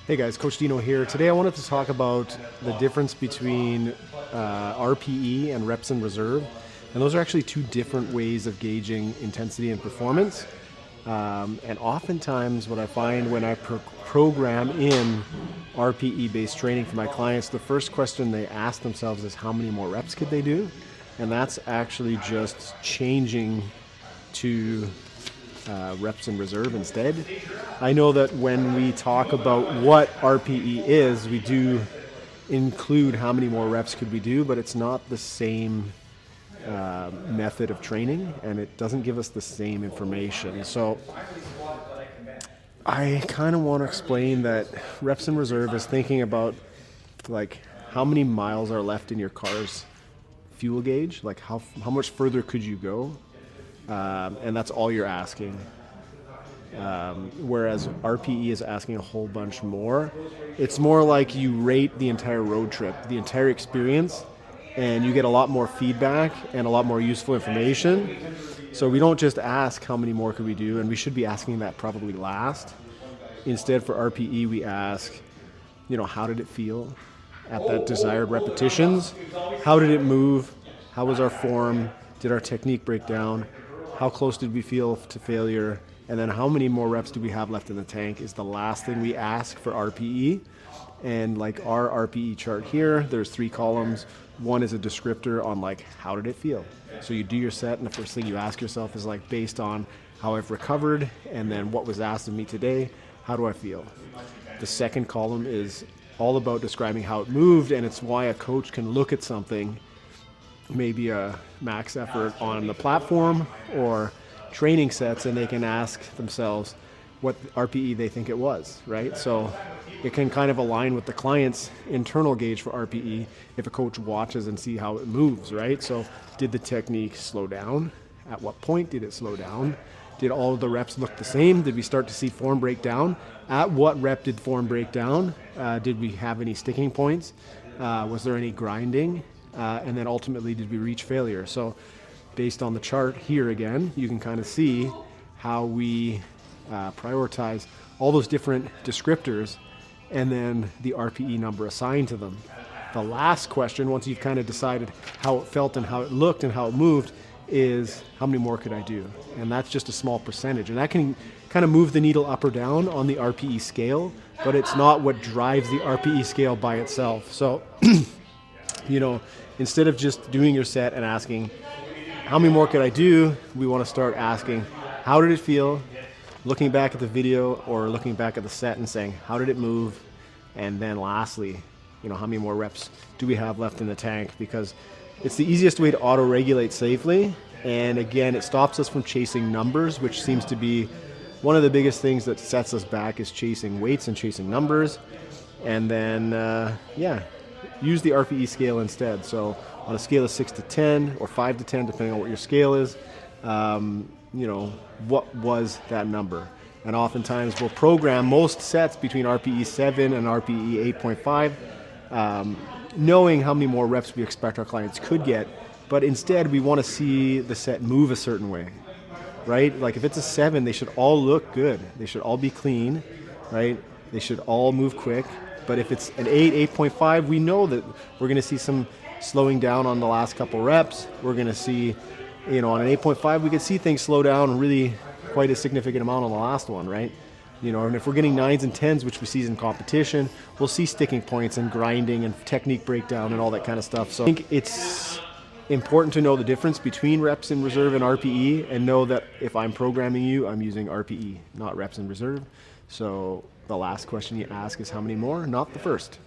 Hey guys, Coach Dino here. Today I wanted to talk about the difference between RPE and reps in reserve. And those are actually two different ways of gauging intensity and performance. And oftentimes what I find when I program in RPE based training for my clients, the first question they ask themselves is how many more reps could they do? And that's actually just changing to reps in reserve instead. I know that when we talk about what RPE is, we do include how many more reps could we do, but it's not the same method of training, and it doesn't give us the same information. So I kind of want to explain that reps in reserve is thinking about like how many miles are left in your car's fuel gauge, like how much further could you go, and that's all you're asking. Whereas RPE is asking a whole bunch more. It's more like you rate the entire road trip, the entire experience, and you get a lot more feedback and a lot more useful information. So we don't just ask how many more could we do, and we should be asking that probably last. Instead, for RPE, we ask, how did it feel at that desired repetitions? How did it move? How was our form? Did our technique break down? How close did we feel to failure? And then how many more reps do we have left in the tank is the last thing we ask for RPE. And like our RPE chart here, there's 3 columns. One is a descriptor on like, how did it feel? So you do your set, and the first thing you ask yourself is like, based on how I've recovered and then what was asked of me today, how do I feel? The second column is all about describing how it moved, and it's why a coach can look at something, maybe a max effort on the platform or training sets, and they can ask themselves what RPE they think it was, right? So it can kind of align with the client's internal gauge for RPE if a coach watches and see how it moves, right? So did the technique slow down? At what point did it slow down? Did all of the reps look the same? Did we start to see form break down? At what rep did form break down? Did we have any sticking points? Was there any grinding? And then ultimately, did we reach failure? So based on the chart here again, you can kind of see how we prioritize all those different descriptors and then the RPE number assigned to them. The last question, once you've kind of decided how it felt and how it looked and how it moved, is how many more could I do? And that's just a small percentage. And that can kind of move the needle up or down on the RPE scale, but it's not what drives the RPE scale by itself. So, instead of just doing your set and asking, how many more could I do? We want to start asking, how did it feel? Looking back at the video or looking back at the set and saying, how did it move? And then lastly, how many more reps do we have left in the tank? Because it's the easiest way to auto-regulate safely. And again, it stops us from chasing numbers, which seems to be one of the biggest things that sets us back, is chasing weights and chasing numbers. And then, use the RPE scale instead. So on a scale of 6 to 10 or 5 to 10, depending on what your scale is, what was that number? And oftentimes we'll program most sets between RPE 7 and RPE 8.5, knowing how many more reps we expect our clients could get, but instead we want to see the set move a certain way, right? Like if it's a 7, they should all look good. They should all be clean, right? They should all move quick. But if it's an 8, 8.5, we know that we're going to see some slowing down on the last couple reps. We're going to see, on an 8.5, we could see things slow down really quite a significant amount on the last one, right? And if we're getting 9s and 10s, which we see in competition, we'll see sticking points and grinding and technique breakdown and all that kind of stuff. So I think it's important to know the difference between reps in reserve and RPE, and know that if I'm programming you, I'm using RPE, not reps in reserve. So the last question you ask is how many more, not the first.